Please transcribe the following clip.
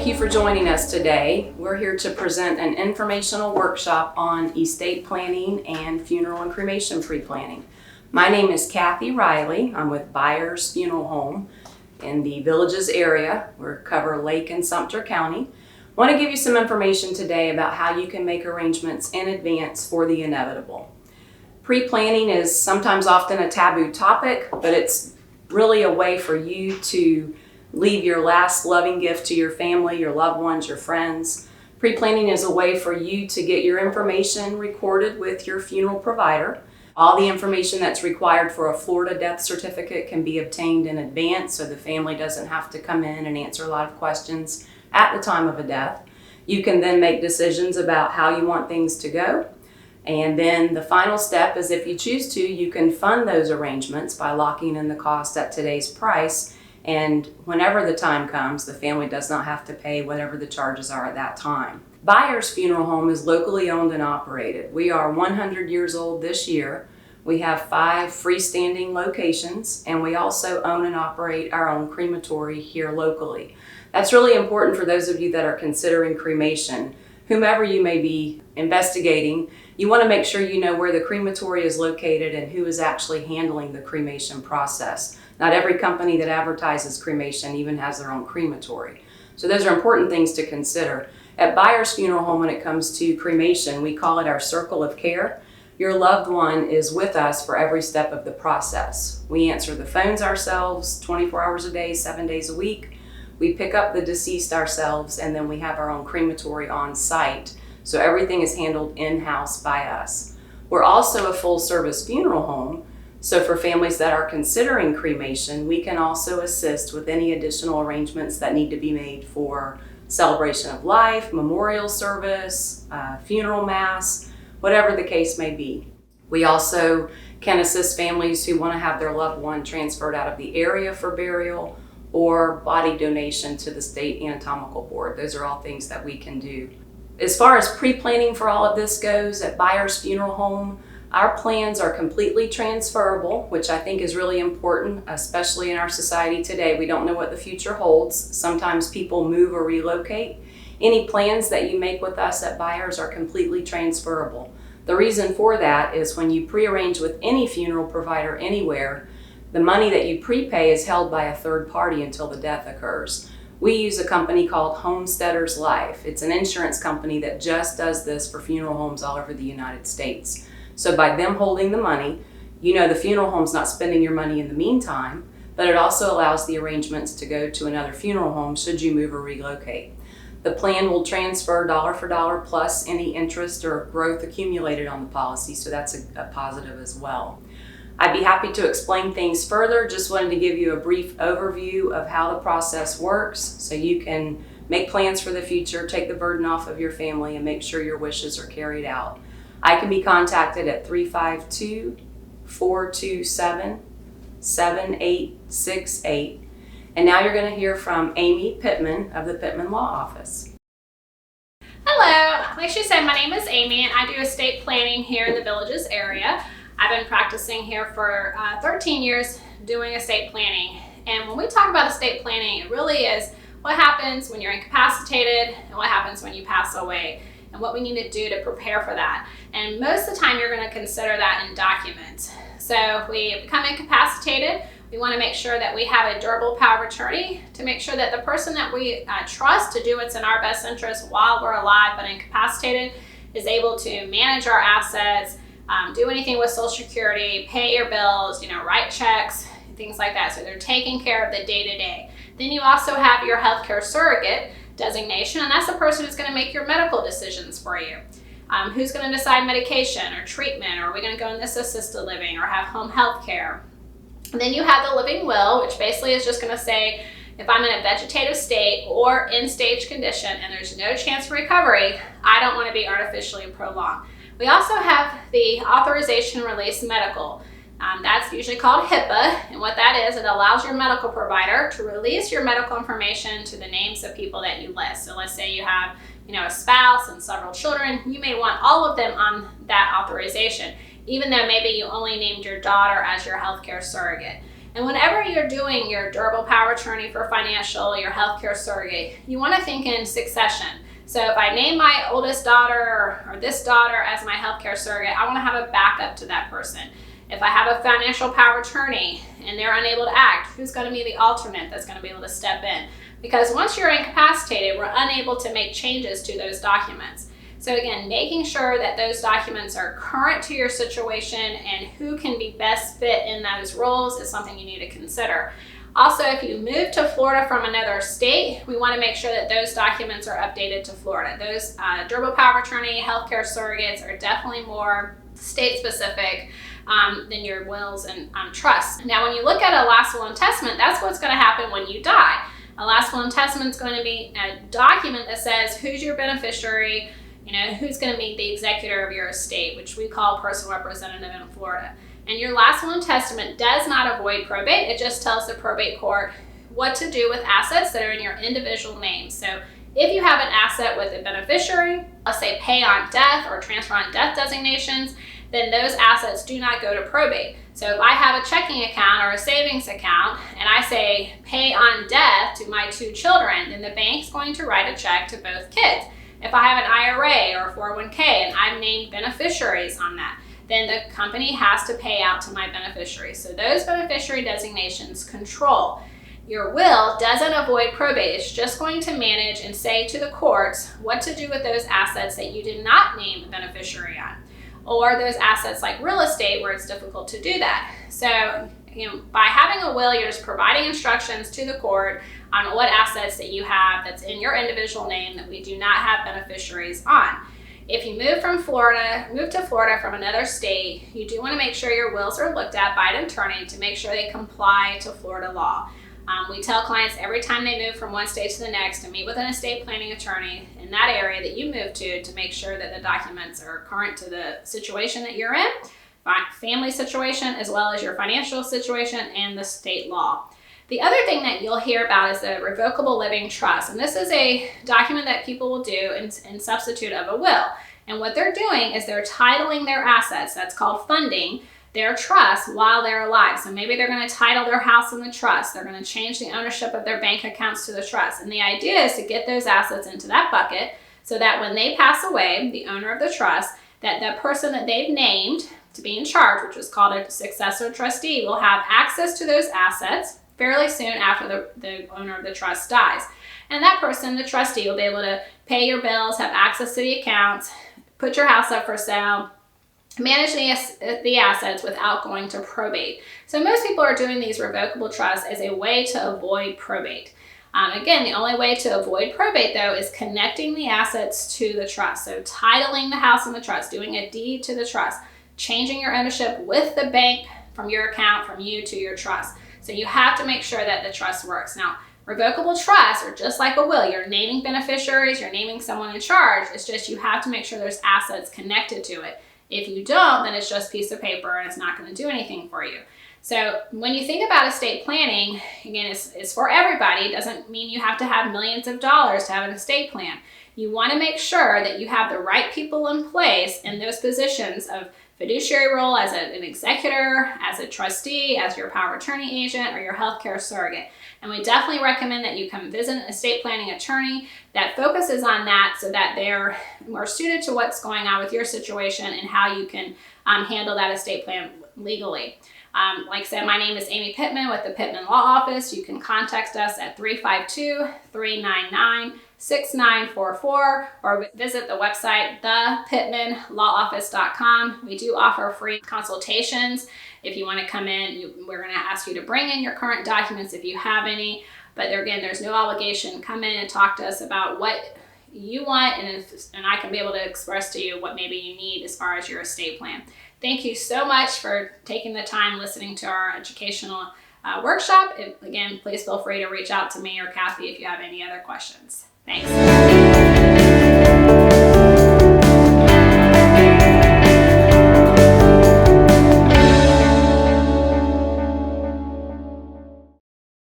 Thank you for joining us today. We're here to present an informational workshop on estate planning and funeral and cremation pre-planning. My name is Kathy Riley. I'm with Beyers Funeral Home in the Villages area. We cover Lake and Sumter County. I want to give you some information today about how you can make arrangements in advance for the inevitable. Pre-planning is sometimes often a taboo topic, but it's really a way for you to leave your last loving gift to your family, your loved ones, your friends. Pre-planning is a way for you to get your information recorded with your funeral provider. All the information that's required for a Florida death certificate can be obtained in advance, so the family doesn't have to come in and answer a lot of questions at the time of a death. You can then make decisions about how you want things to go. And then the final step is, if you choose to, you can fund those arrangements by locking in the cost at today's price. And whenever the time comes, the family does not have to pay whatever the charges are at that time. Beyers Funeral Home is locally owned and operated. We are 100 years old this year. We have 5 freestanding locations, and we also own and operate our own crematory here locally. That's really important for those of you that are considering cremation. Whomever you may be investigating, you want to make sure you know where the crematory is located and who is actually handling the cremation process. Not every company that advertises cremation even has their own crematory. So those are important things to consider. At Beyers Funeral Home, when it comes to cremation, we call it our circle of care. Your loved one is with us for every step of the process. We answer the phones ourselves 24 hours a day, 7 days a week. We pick up the deceased ourselves, and then we have our own crematory on site. So everything is handled in-house by us. We're also a full-service funeral home. So for families that are considering cremation, we can also assist with any additional arrangements that need to be made for celebration of life, memorial service, funeral mass, whatever the case may be. We also can assist families who want to have their loved one transferred out of the area for burial or body donation to the State Anatomical Board. Those are all things that we can do. As far as pre-planning for all of this goes, at Beyers Funeral Home, our plans are completely transferable, which I think is really important, especially in our society today. We don't know what the future holds. Sometimes people move or relocate. Any plans that you make with us at Beyers are completely transferable. The reason for that is when you pre-arrange with any funeral provider anywhere, the money that you prepay is held by a third party until the death occurs. We use a company called Homesteaders Life. It's an insurance company that just does this for funeral homes all over the United States. So by them holding the money, you know the funeral home's not spending your money in the meantime, but it also allows the arrangements to go to another funeral home should you move or relocate. The plan will transfer dollar for dollar plus any interest or growth accumulated on the policy, so that's a positive as well. I'd be happy to explain things further. Just wanted to give you a brief overview of how the process works so you can make plans for the future, take the burden off of your family, and make sure your wishes are carried out. I can be contacted at 352-427-7868. And now you're going to hear from Amy Pittman of the Pittman Law Office. Hello, like she said, my name is Amy and I do estate planning here in the Villages area. I've been practicing here for 13 years doing estate planning. And when we talk about estate planning, it really is what happens when you're incapacitated and what happens when you pass away, and what we need to do to prepare for that. And most of the time you're going to consider that in documents. So if we become incapacitated, we want to make sure that we have a durable power of attorney to make sure that the person that we trust to do what's in our best interest while we're alive but incapacitated is able to manage our assets, do anything with Social Security, pay your bills, write checks, things like that. So they're taking care of the day-to-day. Then you also have your healthcare surrogate designation, and that's the person who's going to make your medical decisions for you. Who's going to decide medication or treatment, or are we going to go in this assisted living or have home health care? And then you have the living will, which basically is just going to say, if I'm in a vegetative state or in stage condition and there's no chance for recovery, I don't want to be artificially prolonged. We also have the authorization release medical. That's usually called HIPAA, and what that is, it allows your medical provider to release your medical information to the names of people that you list. So let's say you have a spouse and several children, you may want all of them on that authorization, even though maybe you only named your daughter as your healthcare surrogate. And whenever you're doing your durable power of attorney for financial, your healthcare surrogate, you want to think in succession. So if I name my oldest daughter or this daughter as my healthcare surrogate, I want to have a backup to that person. If I have a financial power of attorney and they're unable to act, who's going to be the alternate that's going to be able to step in? Because once you're incapacitated, we're unable to make changes to those documents. So again, making sure that those documents are current to your situation and who can be best fit in those roles is something you need to consider. Also, if you move to Florida from another state, we want to make sure that those documents are updated to Florida. Those durable power of attorney, healthcare surrogates are definitely more state specific than your wills and trusts. Now, when you look at a last will and testament, that's what's going to happen when you die. A last will and testament is going to be a document that says who's your beneficiary, who's going to be the executor of your estate, which we call personal representative in Florida. And your last will and testament does not avoid probate. It just tells the probate court what to do with assets that are in your individual name. So if you have an asset with a beneficiary, let's say pay on death or transfer on death designations, then those assets do not go to probate. So if I have a checking account or a savings account and I say pay on death to my 2 children, then the bank's going to write a check to both kids. If I have an IRA or a 401k and I've named beneficiaries on that, then the company has to pay out to my beneficiaries. So those beneficiary designations control. Your will doesn't avoid probate. It's just going to manage and say to the courts what to do with those assets that you did not name the beneficiary on, or those assets like real estate where it's difficult to do that. So by having a will, you're just providing instructions to the court on what assets that you have that's in your individual name that we do not have beneficiaries on. If you move to Florida from another state, you do want to make sure your wills are looked at by an attorney to make sure they comply to Florida law. We tell clients every time they move from one state to the next to meet with an estate planning attorney in that area that you move to make sure that the documents are current to the situation that you're in, family situation, as well as your financial situation and the state law. The other thing that you'll hear about is the revocable living trust. And this is a document that people will do in substitute of a will. And what they're doing is they're titling their assets. That's called funding their trust while they're alive. So maybe they're going to title their house in the trust. They're going to change the ownership of their bank accounts to the trust. And the idea is to get those assets into that bucket so that when they pass away, the owner of the trust, that the person that they've named to be in charge, which is called a successor trustee, will have access to those assets fairly soon after the owner of the trust dies. And that person, the trustee, will be able to pay your bills, have access to the accounts, put your house up for sale, manage the assets without going to probate. So most people are doing these revocable trusts as a way to avoid probate. Again, the only way to avoid probate, though, is connecting the assets to the trust. So titling the house in the trust, doing a deed to the trust, changing your ownership with the bank from your account, from you to your trust. So you have to make sure that the trust works. Now, revocable trusts are just like a will. You're naming beneficiaries, you're naming someone in charge. It's just you have to make sure there's assets connected to it. If you don't, then it's just a piece of paper and it's not going to do anything for you. So when you think about estate planning, again, it's for everybody. It doesn't mean you have to have millions of dollars to have an estate plan. You want to make sure that you have the right people in place in those positions of fiduciary role as an executor, as a trustee, as your power of attorney agent, or your healthcare surrogate. And we definitely recommend that you come visit an estate planning attorney that focuses on that so that they're more suited to what's going on with your situation and how you can handle that estate plan legally. Like I said, my name is Amy Pittman with the Pittman Law Office. You can contact us at 352-399-6944 or visit the website, thepittmanlawoffice.com. We do offer free consultations. If you want to come in, we're going to ask you to bring in your current documents if you have any. But again, there's no obligation. Come in and talk to us about what you want, and I can be able to express to you what maybe you need as far as your estate plan. Thank you so much for taking the time listening to our educational workshop. Again, please feel free to reach out to me or Kathy if you have any other questions. Thanks.